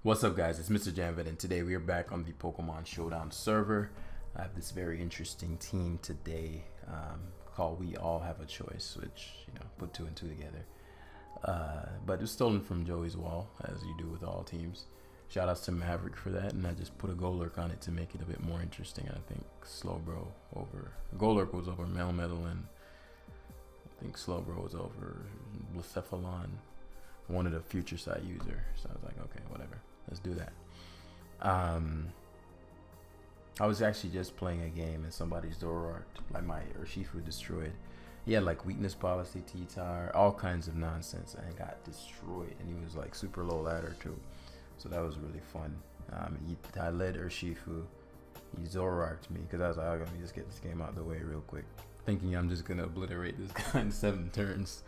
What's up, guys? It's Mr. Janvet, and today we are back on the Pokemon Showdown server. I have this very interesting team today called We All Have a Choice, which, put two and two together. But it's stolen from Joey's wall, as you do with all teams. Shout outs to Maverick for that, and I just put a Golurk on it to make it a bit more interesting. I think Golurk was over Melmetal, and I think Slowbro was over Blacephalon, one of the future side user. So I was like, okay, whatever. Let's do that. I was actually just playing a game and somebody's Zoroark, like my Urshifu, destroyed. He had like weakness policy, T-Tar, all kinds of nonsense, and got destroyed. And he was like super low ladder too, so that was really fun. I led Urshifu. He Zoroarked me because I was like, oh, let me just get this game out of the way real quick, thinking I'm just gonna obliterate this guy in 7 turns,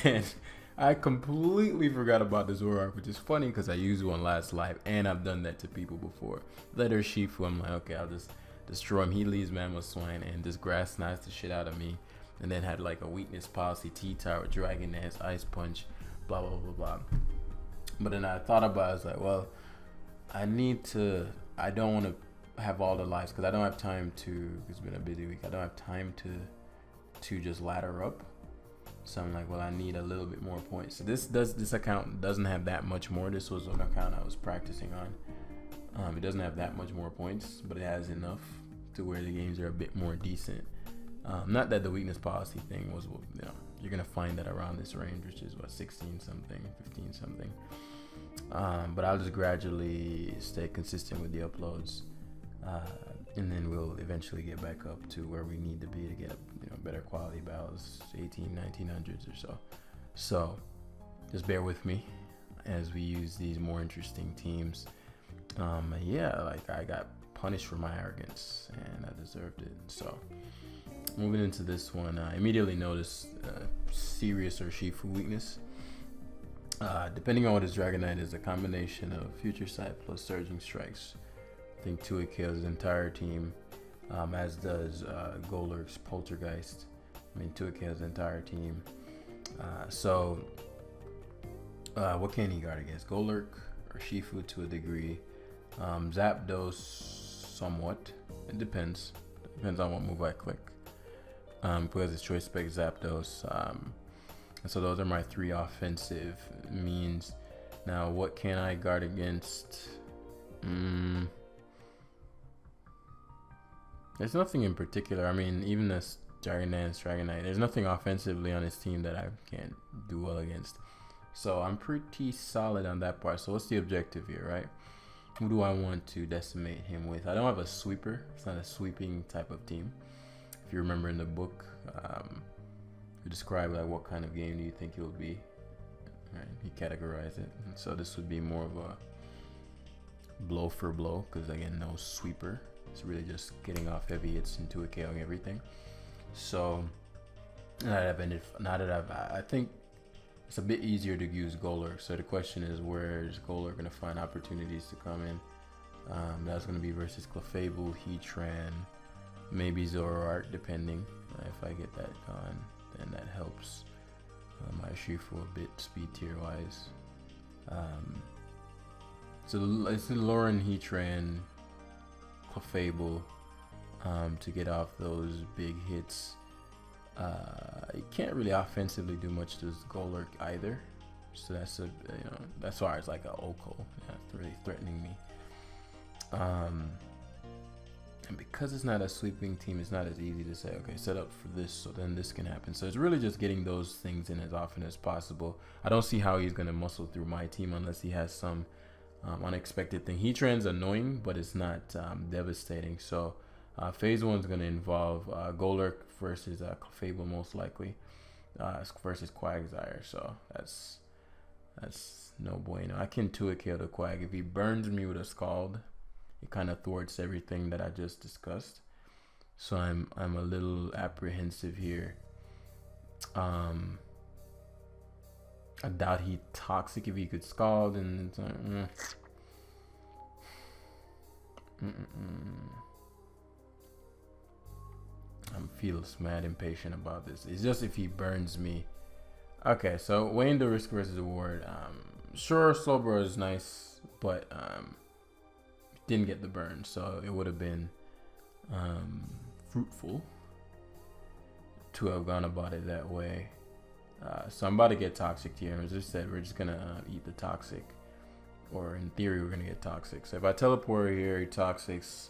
and I completely forgot about the Zoroark, which is funny because I used one last live, and I've done that to people before. Let Urshifu, I'm like, okay, I'll just destroy him. He leaves Mammoth Swine and just grass knives the shit out of me, and then had like a weakness policy, T-Tar with Dragon Dance, Ice Punch, blah, blah, blah, blah. But then I thought about it, I was like, well, I don't want to have all the lives because I don't have time to, it's been a busy week, I don't have time to just ladder up. So I'm like, well, I need a little bit more points. So this account doesn't have that much more. This was an account I was practicing on. It doesn't have that much more points, but it has enough to where the games are a bit more decent. Not that the weakness policy thing was, you're gonna find that around this range, which is what, 16 something, 15 something. But I'll just gradually stay consistent with the uploads, and then we'll eventually get back up to where we need to be to get better quality battles, 1900s or so. So just bear with me as we use these more interesting teams. Like I got punished for my arrogance and I deserved it. So moving into this one, I immediately noticed serious Urshifu weakness. Depending on what his Dragonite is, a combination of Future Sight plus Surging Strikes. I think 2 kills his entire team, as does Golurk's Poltergeist. 2 kills his entire team. What can he guard against? Golurk or Shifu to a degree. Zapdos somewhat. It depends. Depends on what move I click. Because it's Choice Spec Zapdos. And so those are my 3 offensive means. Now, what can I guard against? There's nothing in particular. Even this Dragonite, there's nothing offensively on his team that I can't do well against. So I'm pretty solid on that part. So what's the objective here, right? Who do I want to decimate him with? I don't have a sweeper. It's not a sweeping type of team. If you remember in the book, you describe like what kind of game do you think it would be. Right? He categorized it. And so this would be more of a blow for blow, because again, no sweeper. It's really just getting off heavy hits into a KOing everything. So I think it's a bit easier to use Golurk. So the question is, where is Golurk going to find opportunities to come in? That's going to be versus Clefable, Heatran, maybe Zoroark, depending. If I get that gone, then that helps my Shifu a bit speed tier wise. So it's the Lauren, Heatran, Clefable to get off those big hits. You can't really offensively do much to Golurk either, so that's why it's like a Oko. It's really threatening me. And because it's not a sweeping team, it's not as easy to say, okay, set up for this so then this can happen. So it's really just getting those things in as often as possible. I don't see how he's gonna muscle through my team unless he has some unexpected thing. Heatran's annoying, but it's not devastating. So phase 1 is going to involve Golurk versus Clefable most likely, versus Quagsire. So that's no bueno. I can 2 kill the Quag. If he burns me with a Scald, it kind of thwarts everything that I just discussed. So I'm a little apprehensive here. I doubt he's toxic. If he could Scald, and it's like, I feel mad impatient about this. It's just if he burns me. Okay, so weighing the risk versus reward. Sure, Slowbro is nice. but didn't get the burn, so it would have been fruitful to have gone about it that way. So I'm about to get toxic here. As I said, we're just gonna eat the toxic, or in theory we're gonna get toxic. So if I teleport here, he toxics,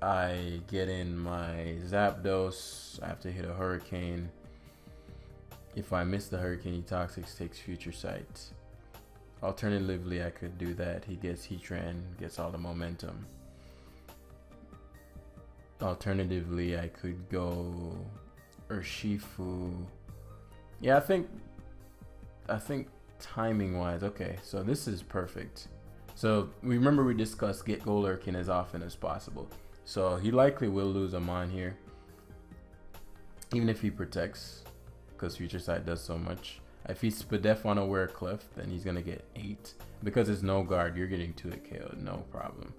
I get in my Zapdos. I have to hit a hurricane. If I miss the hurricane, he toxics, takes future sight. Alternatively, I could do that. He gets Heatran, gets all the momentum. Alternatively, I could go Urshifu. Yeah, I think timing wise, okay, so this is perfect. So remember we discussed get Golurk as often as possible. So he likely will lose a Mon here, even if he protects, because Future Sight does so much. If he's Spadef on a Wear Clef, then he's gonna get 8. Because it's no guard, you're getting 2 hit KO, no problem.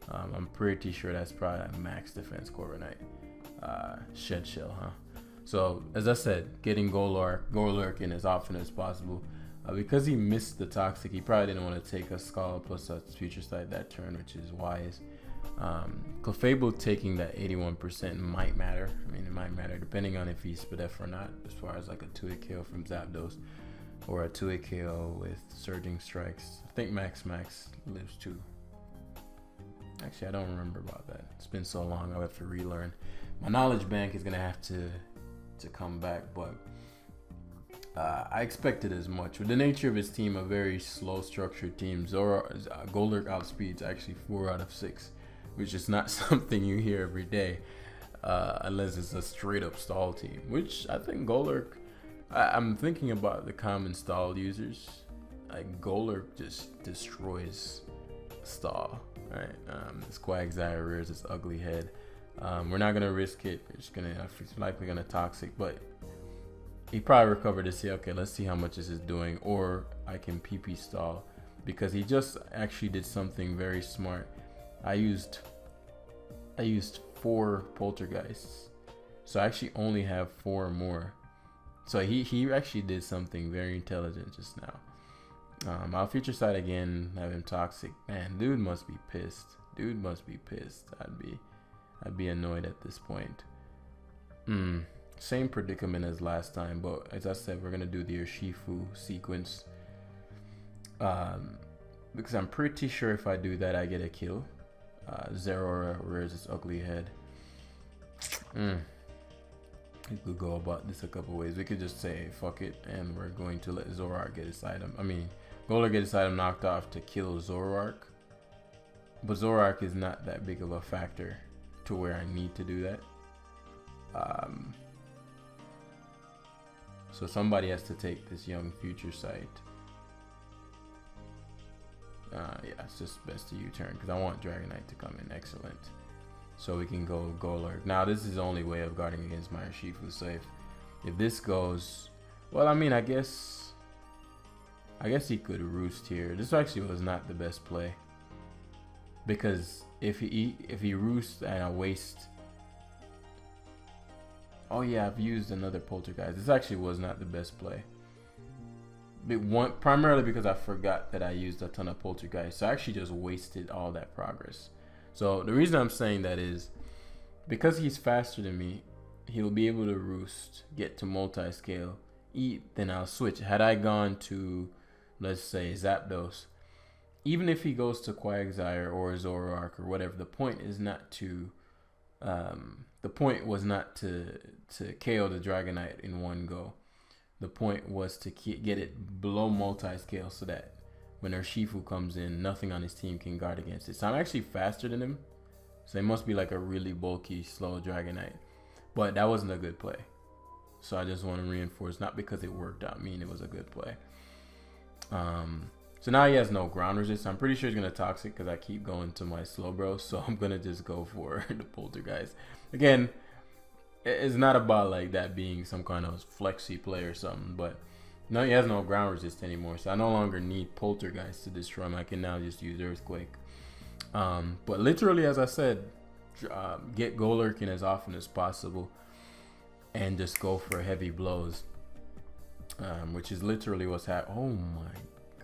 I'm pretty sure that's probably a max defense Corviknight. Shed Shell, huh? So as I said, getting Golurk in as often as possible. Because he missed the Toxic, he probably didn't want to take a Scald plus a Future Sight that turn, which is wise. Clefable taking that 81% might matter. I mean, it might matter depending on if he's Spadef or not, as far as like a 2-hit KO from Zapdos or a 2-hit KO with Surging Strikes. I think Max lives too. Actually, I don't remember about that. It's been so long, I'll have to relearn. My knowledge bank is gonna have to come back, but I expected as much. With the nature of his team, a very slow structured team, Golurk outspeeds actually 4 out of 6. Which is not something you hear every day, unless it's a straight up stall team, which I think Golurk, I'm thinking about the common stall users. Like Golurk just destroys stall, right? This Quagsire rears its ugly head. We're not gonna risk it. It's likely gonna toxic, but he probably recovered to see, okay, let's see how much this is doing, or I can PP stall, because he just actually did something very smart. I used 4 poltergeists, so I actually only have 4 more. So he actually did something very intelligent just now. I'll Future Sight again, have him toxic. Man, dude must be pissed. I'd be annoyed at this point. Same predicament as last time, but as I said, we're gonna do the Urshifu sequence. Because I'm pretty sure if I do that, I get a kill. Zeraora rears its ugly head. We could go about this a couple ways. We could just say fuck it, and we're going to let Zoroark get his item. I mean, Golurk get his item knocked off to kill Zoroark. But Zoroark is not that big of a factor to where I need to do that. So somebody has to take this young Future Sight. Yeah, it's just best to U-turn because I want Dragonite to come in. Excellent. So we can go Golurk. Now this is the only way of guarding against my Urshifu. So if this goes, well, I mean, I guess he could roost here. This actually was not the best play, because if he roosts and I waste. Oh yeah, I've used another Poltergeist. This actually was not the best play. Primarily because I forgot that I used a ton of Poltergeist. So I actually just wasted all that progress. So the reason I'm saying that is because he's faster than me, he'll be able to roost, get to multi-scale, eat, then I'll switch. Had I gone to, let's say, Zapdos, even if he goes to Quagsire or Zoroark or whatever, the point is not to the point was not to KO the Dragonite in one go. The point was to get it below multi-scale so that when Urshifu comes in, nothing on his team can guard against it. So I'm actually faster than him. So it must be like a really bulky, slow Dragonite. But that wasn't a good play. So I just want to reinforce, not because it worked out, mean it was a good play. So now he has no ground resist. I'm pretty sure he's going to Toxic because I keep going to my Slowbro. So I'm going to just go for the Poltergeist. Again, it's not about like that being some kind of flexy play or something. But no, he has no ground resist anymore. So I no longer need Poltergeist to destroy him. I can now just use Earthquake. But literally, as I said, get Golurk in as often as possible. And just go for heavy blows. Which is literally what's happening. Oh my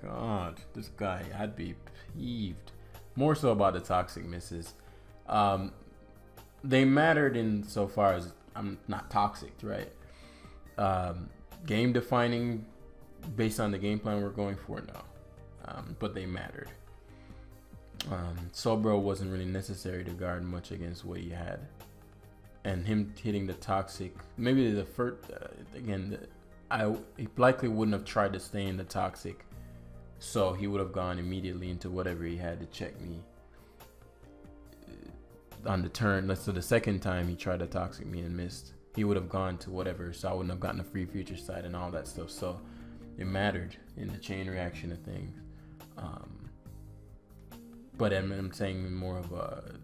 god, this guy, I'd be peeved. More so about the toxic misses. They mattered in so far as I'm not toxic, right? Game defining based on the game plan we're going for, no. But they mattered. Sobro wasn't really necessary to guard much against what he had. And him hitting the toxic, maybe the first, he likely wouldn't have tried to stay in the toxic, so he would have gone immediately into whatever he had to check me on the turn. So the second time he tried to toxic me and missed, he would have gone to whatever, so I wouldn't have gotten a free future sight and all that stuff. So it mattered in the chain reaction of things. But I'm saying more of a,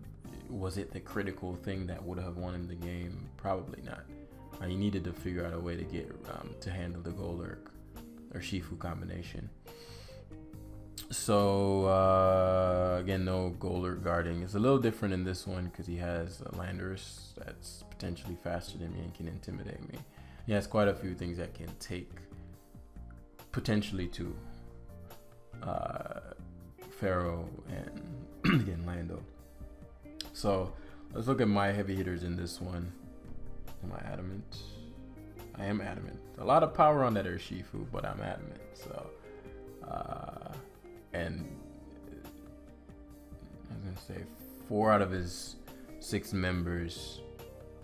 was it the critical thing that would have won him the game? Probably not. He needed to figure out a way to get to handle the Golurk or Shifu combination. So again, no Golurk guarding. It's a little different in this one because he has Landorus that's potentially faster than me and can intimidate me. He has quite a few things that can take potentially to Pharaoh and again Lando. So let's look at my heavy hitters in this one. Am I adamant? I am adamant. A lot of power on that Urshifu, but I'm adamant. So and I was gonna say 4 out of his 6 members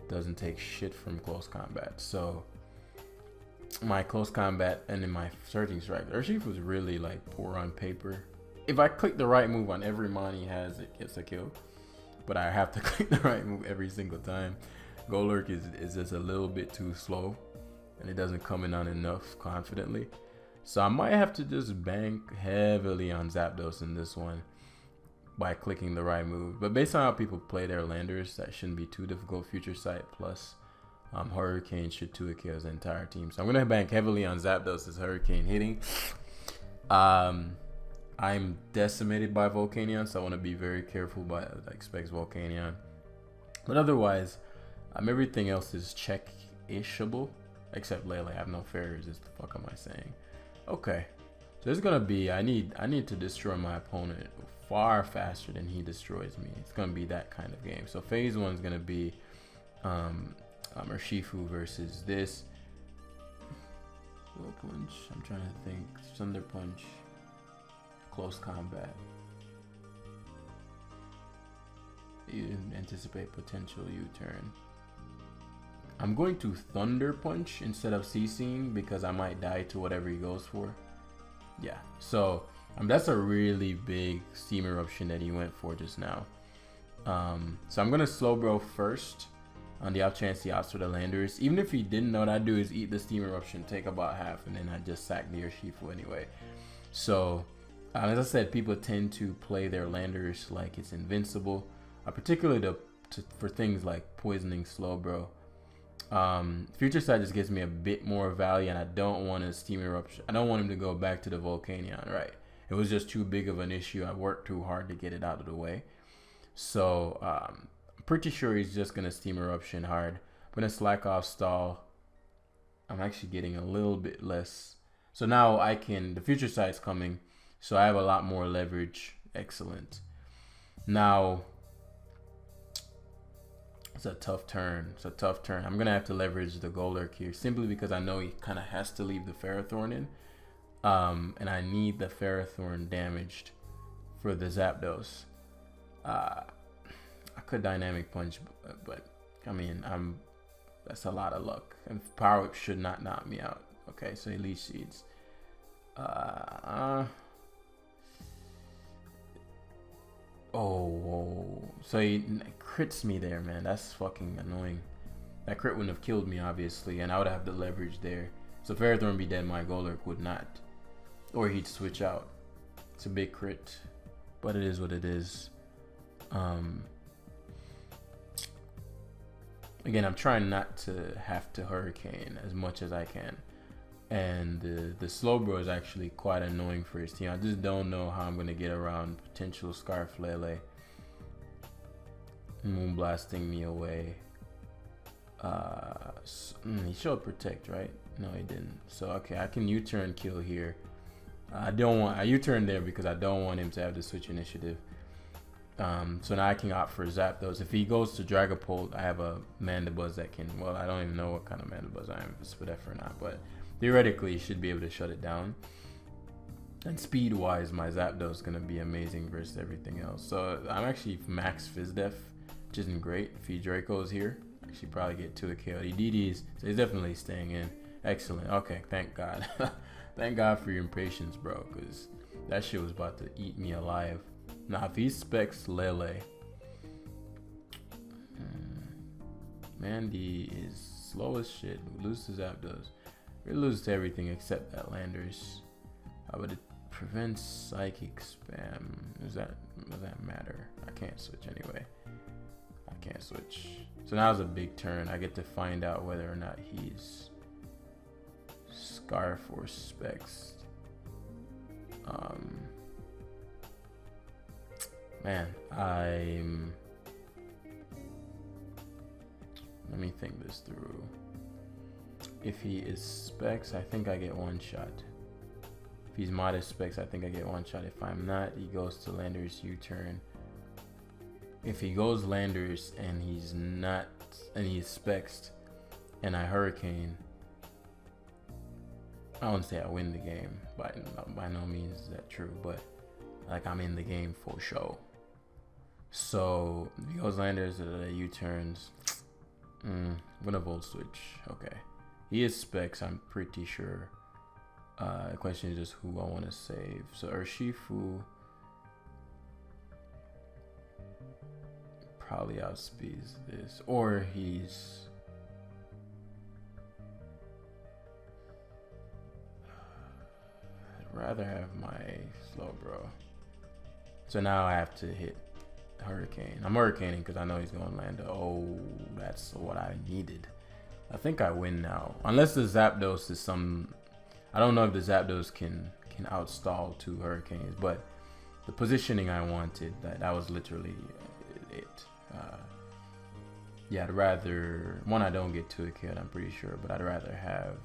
doesn't take shit from close combat. So my close combat and in my surging strike, Urshifu was really like poor on paper. If I click the right move on every mon he has, it gets a kill. But I have to click the right move every single time. Golurk is just a little bit too slow, and it doesn't come in on enough confidently. So I might have to just bank heavily on Zapdos in this one by clicking the right move. But based on how people play their landers, that shouldn't be too difficult. Future Sight plus Hurricane should 2-hit KO the entire team. So I'm going to bank heavily on Zapdos' Hurricane hitting. I'm decimated by Volcanion, so I want to be very careful by like Specs Volcanion. But otherwise, everything else is check-ishable, except Lele. I have no fairies. What the fuck am I saying? Okay, so there's gonna be, I need to destroy my opponent far faster than he destroys me. It's gonna be that kind of game. So phase 1 is gonna be Urshifu versus this. Low punch. I'm trying to think. Thunder punch. Close combat. You anticipate potential U-turn. I'm going to Thunder Punch instead of CCing because I might die to whatever he goes for. Yeah, so that's a really big Steam Eruption that he went for just now. So I'm going to slow bro first on the off chance he opts for the Landers. Even if he didn't, know what I'd do is eat the Steam Eruption, take about half, and then I just sack the Urshifu anyway. So as I said, people tend to play their Landers like it's invincible, particularly for things like poisoning Slowbro. Future Sight just gives me a bit more value, and I don't want a Steam Eruption. I don't want him to go back to the Volcanion, right? It was just too big of an issue. I worked too hard to get it out of the way. So I'm pretty sure he's just going to Steam Eruption hard. I'm going to slack off stall. I'm actually getting a little bit less. So now the Future Sight's coming. So I have a lot more leverage. Excellent. Now, it's a tough turn. I'm going to have to leverage the Golurk here simply because I know he kind of has to leave the Ferrothorn in. And I need the Ferrothorn damaged for the Zapdos. I could Dynamic Punch, but I mean, that's a lot of luck. And Power Whip should not knock me out. Okay, so he Leech Seeds. So he crits me there, man. That's fucking annoying. That crit wouldn't have killed me, obviously, and I would have the leverage there. So Ferrothorn would be dead, my Golurk would not. Or he'd switch out. It's a big crit, but it is what it is. Again, I'm trying not to have to Hurricane as much as I can. And the Slowbro is actually quite annoying for his team. I just don't know how I'm going to get around potential Scarf Lele Moonblasting me away. He showed Protect, right? No, he didn't. So, okay, I can U-turn kill here. I U-turned there because I don't want him to have the switch initiative. So now I can opt for Zapdos. If he goes to Dragapult, I have a Mandibuzz that can, well, I don't even know what kind of Mandibuzz I am, if it's Spadef or not, but theoretically, he should be able to shut it down. And speed-wise, my Zapdos is going to be amazing versus everything else. So I'm actually max Fizdef, which isn't great. If he Draco's here, I should probably get 2 KOD DDs, so he's definitely staying in. Excellent. Okay, thank God. Thank God for your impatience, bro, because that shit was about to eat me alive. Now, if he specs Lele, Mandy is slow as shit. We lose to Zapdos. We lose to everything except that Landers. But it prevents psychic spam. Does that matter? I can't switch anyway. I can't switch. So now's a big turn. I get to find out whether or not he's Scarf or Specs. Man, let me think this through. If he is Specs, I think I get 1 shot. If he's Modest Specs, I think I get 1 shot. If I'm not, he goes to Landers U-turn. If he goes Landers and he's not, and he's Specs, and I Hurricane, I won't say I win the game, by no means is that true, but like I'm in the game for show. So if he goes Landers, U-turns, I'm gonna Volt Switch. Okay, he is Specs, I'm pretty sure. The question is just who I want to save. So Urshifu probably outspeeds this, or he's I'd rather have my Slowbro. So now I have to hit Hurricane. I'm Hurricaning because I know he's going to land. Oh, that's what I needed. I think I win now, unless the Zapdos is some. I don't know if the Zapdos can outstall 2 Hurricanes, but the positioning I wanted, that was literally it. Yeah, I'd rather, one, I don't get 2 a kid, I'm pretty sure, but I'd rather have,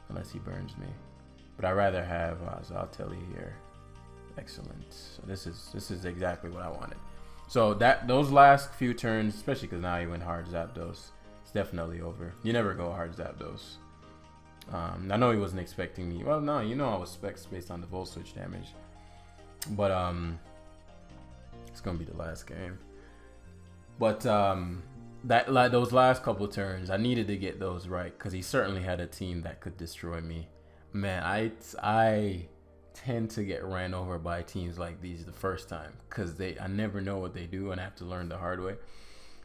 unless he burns me, but I'd rather have, so I'll tell you here. Excellent. So this is exactly what I wanted. So those last few turns, especially because now he went hard Zapdos, it's definitely over. You never go hard Zapdos. I know he wasn't expecting me. Well, no, you know I was Specs based on the Volt Switch damage. But it's gonna be the last game. But those last couple turns, I needed to get those right because he certainly had a team that could destroy me. Man, I tend to get ran over by teams like these the first time because I never know what they do and I have to learn the hard way.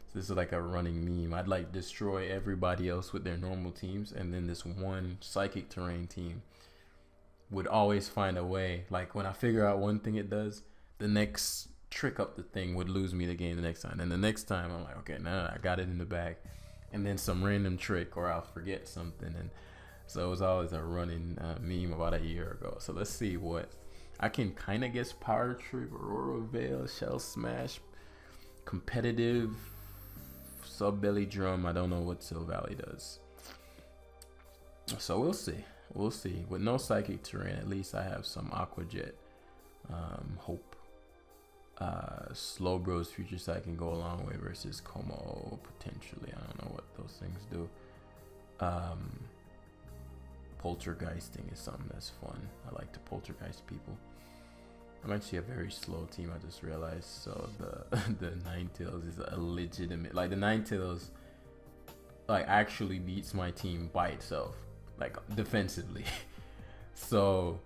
So this is like a running meme. I'd like destroy everybody else with their normal teams, and then this one psychic terrain team would always find a way. Like when I figure out one thing it does, the next trick up the thing would lose me the game the next time. And the next time I'm like, okay, now I got it in the bag. And then some random trick, or I'll forget something. And so it was always a running meme about a year ago. So let's see what I can kind of guess. Power Trip, Aurora Veil, Shell Smash, competitive, Sub Belly Drum. I don't know what Silvally does. So we'll see. We'll see. With no psychic terrain, at least I have some Aqua Jet. Hope. Slowbro's Future Sight can go a long way versus Como potentially. I don't know what those things do. Poltergeisting is something that's fun. I like to poltergeist people. I'm actually a very slow team, I just realized. So the Ninetales is a legitimate, like the Ninetales like actually beats my team by itself, like defensively. So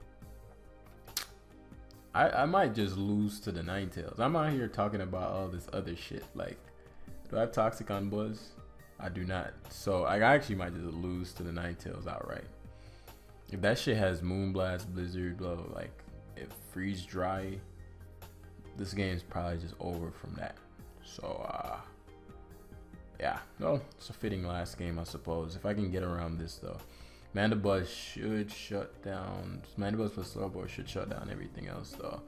I might just lose to the Ninetales. I'm out here talking about all this other shit. Like, do I have Toxicon Buzz? I do not. So I actually might just lose to the Ninetales outright. If that shit has Moonblast, Blizzard, blah, blah, like if Freeze Dry, this game's probably just over from that. So yeah, no, it's a fitting last game, I suppose. If I can get around this though. Mandibuzz should shut down. Mandibuzz plus Slowbro should shut down everything else though.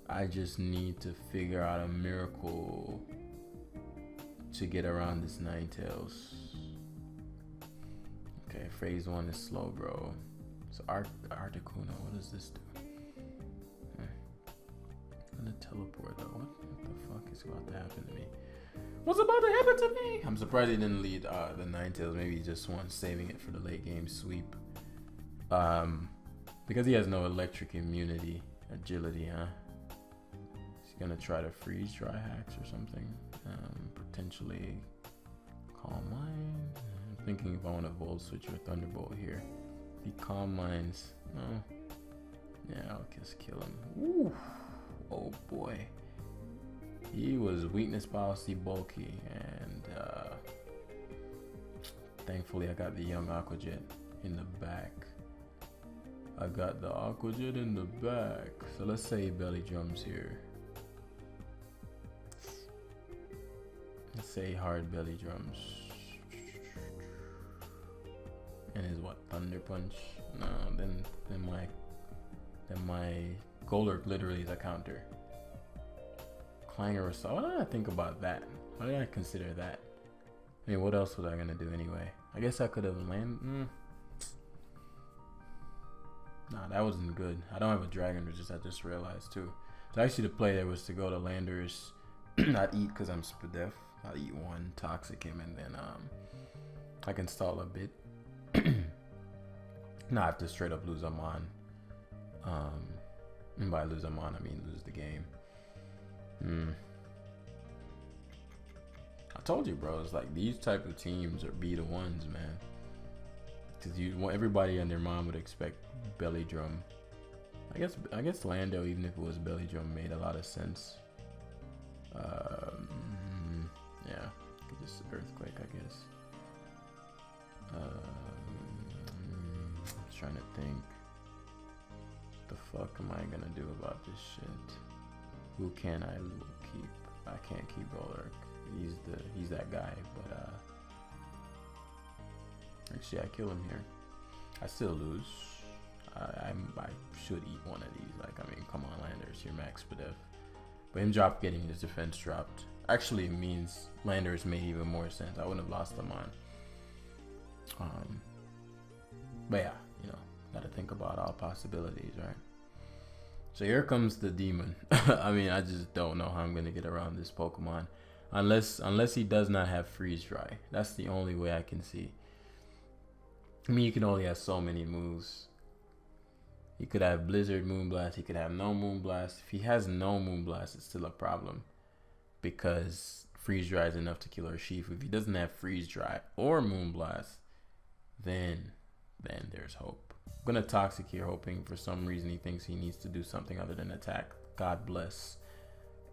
I just need to figure out a miracle to get around this Ninetales. Okay, phase 1 is Slowbro. So Articuno, what does this do? I'm gonna teleport though. What the fuck is about to happen to me? What's about to happen to me? I'm surprised he didn't lead the Ninetales. Maybe he just wants saving it for the late game sweep. Because he has no electric immunity, agility, huh? He's gonna try to freeze dry hacks or something. Potentially Calm Mind. I'm thinking if I want to Volt Switch or Thunderbolt here. If he Calm Minds, no. Yeah, I'll just kill him. Ooh. Oh boy. He was weakness policy bulky, and thankfully I got the young Aquajet in the back. I got the Aquajet in the back. So let's say belly drums here. Let's say hard belly drums. And is what, Thunder Punch? No, then my Golurk literally is a counter. Clanger Assault. What did I think about that? Why did I consider that? I mean, what else was I gonna do anyway? I guess I could have landed. Nah, that wasn't good. I don't have a Dragon Resist, I just realized too. So actually the play there was to go to Landers, not eat because I'm Spadef. I'll eat one, Toxic him, and then I can stall a bit. Nah, I have to straight up lose Amon. And by lose Amon, I mean lose the game. I told you, bro. It's like these type of teams are be the ones, man. Because you want everybody and their mom would expect belly drum. I guess Lando, even if it was belly drum, made a lot of sense. Yeah, just earthquake, I guess. I'm trying to think. What the fuck am I gonna do about this shit? Who can I keep? I can't keep Golurk. He's that guy, but actually I kill him here. I still lose. I should eat one of these. Like, I mean, come on, Landers, you're max Spadef. But him getting his defense dropped actually means Landers made even more sense. I wouldn't have lost them on. But yeah, you know, gotta think about all possibilities, right? So here comes the demon. I mean, I just don't know how I'm gonna get around this Pokemon, unless he does not have freeze dry. That's the only way I can see. I mean, you can only have so many moves. He could have Blizzard, Moonblast. He could have no Moonblast. If he has no Moonblast, it's still a problem because freeze dry is enough to kill Urshifu. If he doesn't have freeze dry or Moonblast, then there's hope. I'm gonna Toxic here, hoping for some reason he thinks he needs to do something other than attack. God bless.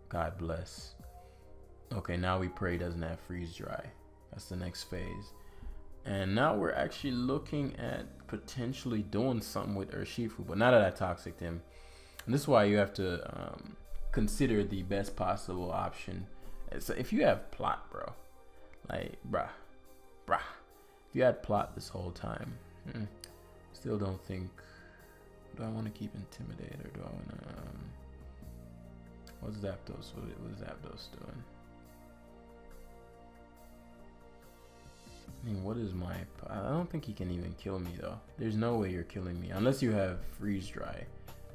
God bless. Okay, now we pray he doesn't have freeze dry. That's the next phase. And now we're actually looking at potentially doing something with Urshifu, but not that I Toxic'd him. And this is why you have to consider the best possible option. So if you have plot, bro, like, bruh, if you had plot this whole time, still don't think, do I want to keep Intimidate or do I want to, what's Zapdos, what is Zapdos doing? I mean, what is my, I don't think he can even kill me though. There's no way you're killing me unless you have freeze dry.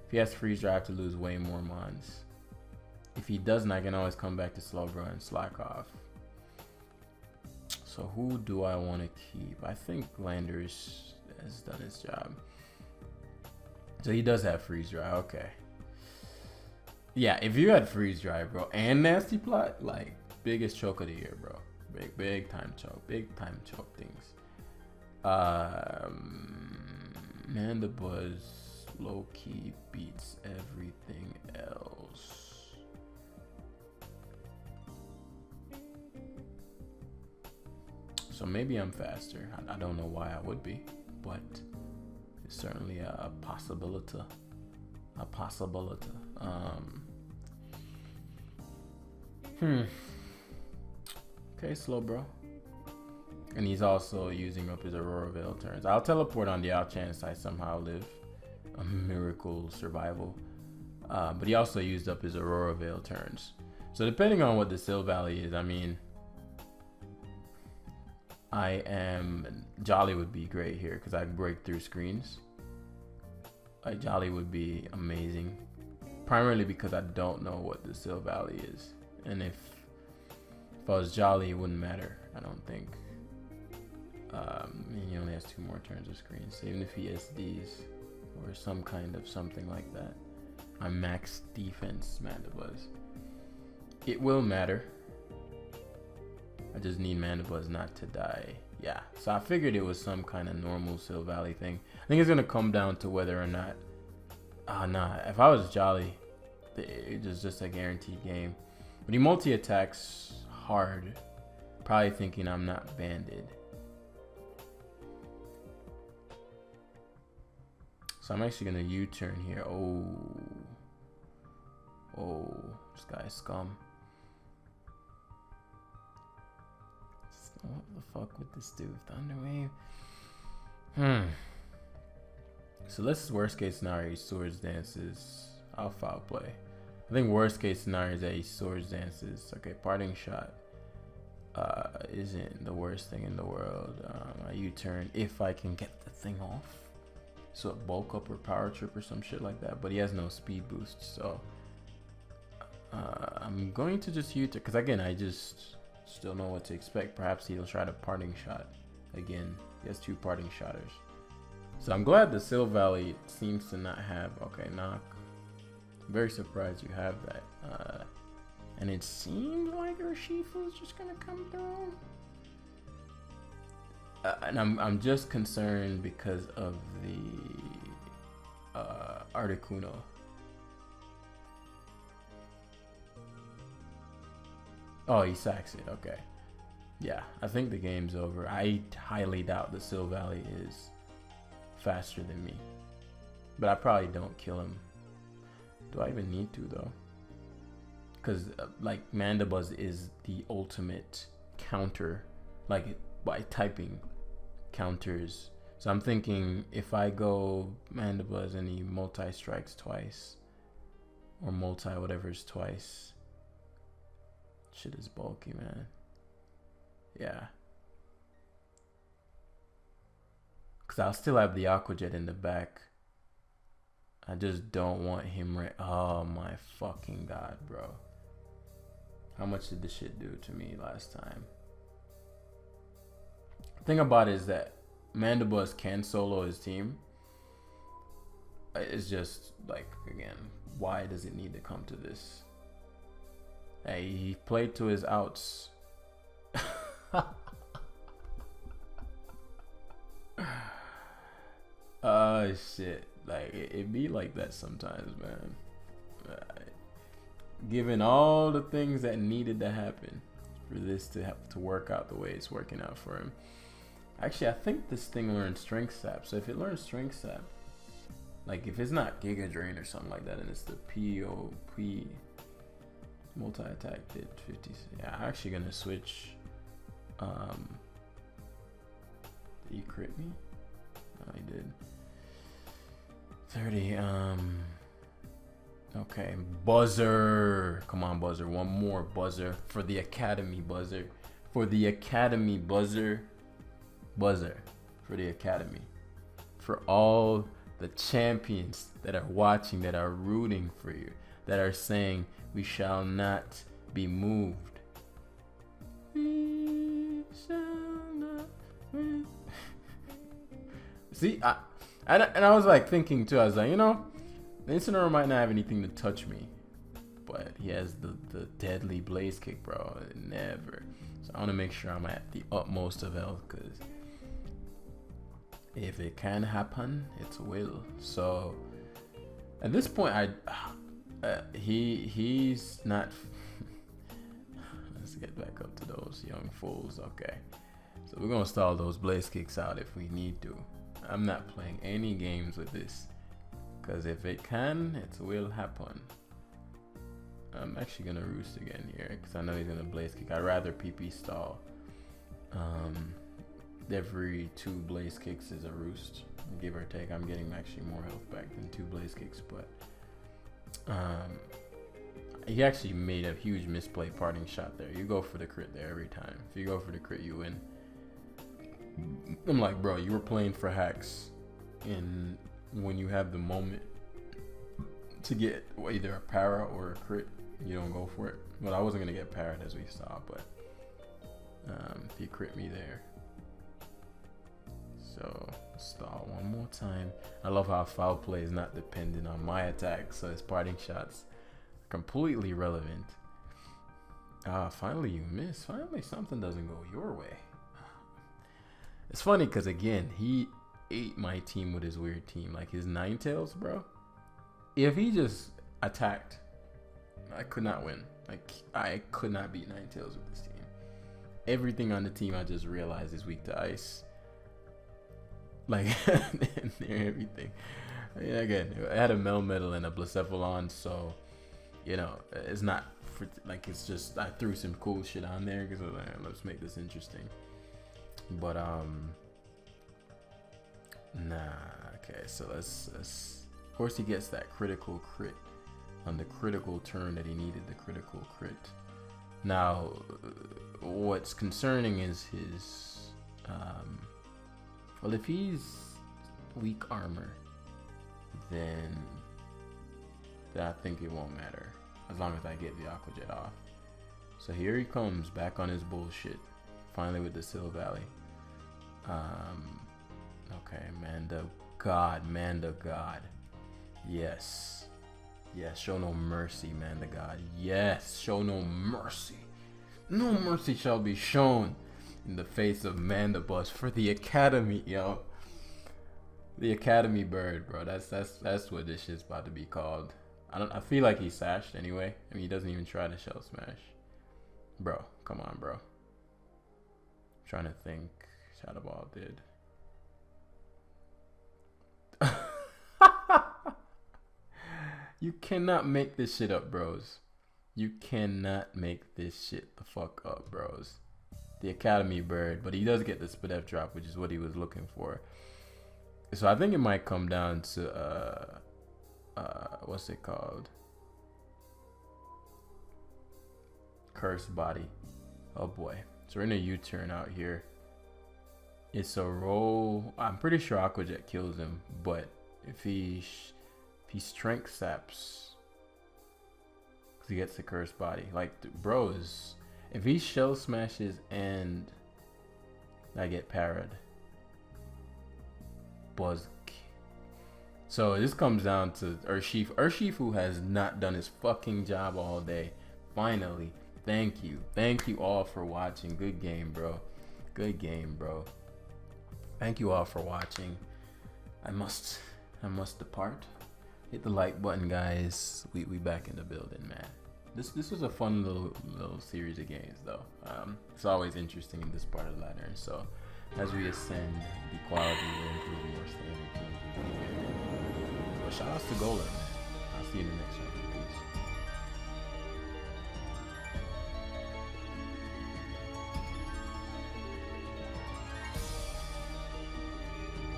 If he has freeze dry, I have to lose way more mons. If he doesn't, I can always come back to Slowbro and slack off. So who do I want to keep? I think Landers has done his job. So he does have freeze dry. Okay. Yeah, if you had freeze dry, bro, and nasty plot, like biggest choke of the year, bro. Big time choke. Big time choke things. Mandibuzz low key beats everything else. So maybe I'm faster. I don't know why I would be, but it's certainly a possibility. A possibility. Okay, slow bro. And he's also using up his Aurora Veil turns. I'll teleport on the out chance I somehow live a miracle survival. But he also used up his Aurora Veil turns. So depending on what the Sil Valley is, I mean, Jolly would be great here because I can break through screens. Like Jolly would be amazing, primarily because I don't know what the Sil Valley is, and if I was Jolly, it wouldn't matter. I don't think. And he only has 2 more turns of screen, so even if he SDs or some kind of something like that, I'm max defense Mandibuzz. It will matter. I just need Mandibuzz not to die. Yeah, so I figured it was some kind of normal Sil Valley thing. I think it's gonna come down to whether or not. Nah. If I was Jolly, it was just a guaranteed game. But he multi-attacks hard, probably thinking I'm not banded. So I'm actually gonna U-turn here. Oh, this guy's scum. What the fuck with this dude? Thunder Wave. So this is worst case scenario. He Swords Dances. I'll foul play. I think worst case scenario is that he Swords Dances. Okay, Parting Shot isn't the worst thing in the world. I U-turn if I can get the thing off. So Bulk Up or Power Trip or some shit like that. But he has no speed boost, so I'm going to just U-turn because again I just still know what to expect. Perhaps he'll try to Parting Shot again. He has 2 Parting Shotters. So I'm glad the Sil Valley seems to not have. Okay, Knock. I'm very surprised you have that. And it seems like Urshifu is just gonna come through. And I'm just concerned because of the Articuno. Oh, he sacks it. Okay. Yeah, I think the game's over. I highly doubt the Sil Valley is faster than me. But I probably don't kill him. Do I even need to, though? Because, like, Mandibuzz is the ultimate counter. Like, by typing counters. So I'm thinking if I go Mandibuzz and he multi-strikes twice. Or multi-whatever's twice. Shit is bulky, man. Yeah. Because I'll still have the Aqua Jet in the back. I just don't want him oh my fucking god, bro. How much did this shit do to me last time? The thing about it is that Mandibuzz can solo his team. It's just, like, again, why does it need to come to this? Hey, he played to his outs. Oh shit, like it be like that sometimes, man. Given all the things that needed to happen for this to have to work out the way it's working out for him. Actually, I think this thing learns Strength Sap. So if it learns Strength Sap, like if it's not Giga Drain or something like that, and it's the POP multi-attack did 50. Yeah, I'm actually gonna switch. Did he crit me? No, he did. 30. Okay, Buzzer. Come on, Buzzer. One more Buzzer for the Academy Buzzer. For the Academy Buzzer. Buzzer. For the Academy. For all the champions that are watching, that are rooting for you, that are saying, we shall not be moved. We shall not be. See, I was like thinking too, I was like, you know, the Incineroar might not have anything to touch me, but he has the deadly Blaze Kick, bro. Never. So I want to make sure I'm at the utmost of health, because if it can happen, it will. So at this point, he's not. Let's get back up to those young fools. Okay, so we're gonna stall those Blaze Kicks out if we need to. I'm not playing any games with this, because if it can, it will happen. I'm actually gonna Roost again here, because I know he's gonna Blaze Kick. I'd rather PP stall. Every 2 Blaze Kicks is a Roost, give or take. I'm getting actually more health back than 2 Blaze Kicks, but he actually made a huge misplay Parting Shot there. You go for the crit there every time. If you go for the crit, you win. I'm like, bro, you were playing for hacks in when you have the moment to get either a para or a crit, you don't go for it. Well, I wasn't gonna get parried as we saw, but he crit me there. So stall one more time. I love how foul play is not dependent on my attack, so his parting shots are completely relevant. Finally you miss. Finally something doesn't go your way. It's funny because again, he ate my team with his weird team, like his Ninetales, bro. If he just attacked, I could not win. Like, I could not beat Ninetales with this team. Everything on the team I just realized is weak to ice. Like, everything. I mean, again, I had a Melmetal and a Blacephalon, so, you know, it's not, for, like, it's just, I threw some cool shit on there, because I was like, let's make this interesting. But, nah, okay, so let's, of course he gets that critical crit on the critical turn that he needed, the critical crit. Now, what's concerning is his, well, if he's weak armor, then I think it won't matter, as long as I get the Aqua Jet off. So here he comes, back on his bullshit, finally with the Sil Valley. Okay, Manda God. Yes, show no mercy, Manda God. Yes, show no mercy. No mercy shall be shown in the face of Mandibus for the Academy, yo. The Academy bird, bro. That's what this shit's about to be called. I feel like he's sashed anyway. I mean, he doesn't even try to shell smash. Bro, come on, bro. I'm trying to think. Shadow Ball did. You cannot make this shit up, bros. You cannot make this shit the fuck up, bros. The Academy bird, but he does get the Spadef drop, which is what he was looking for. So I think it might come down to what's it called? Cursed Body. Oh boy. So we're in a U-turn out here. It's a roll. I'm pretty sure Aqua Jet kills him, but if he strength saps, because he gets the Cursed Body. Like, bros, if he shell smashes and I get parried, buzz. So this comes down to Urshifu. Urshifu has not done his fucking job all day. Finally, thank you all for watching. Good game, bro. Thank you all for watching. I must depart. Hit the like button, guys. We back in the building, man. This was a fun little series of games, though. It's always interesting in this part of the ladder. So as we ascend, the quality will improve more standard. But shout outs to Golem, man. I'll see you in the next one.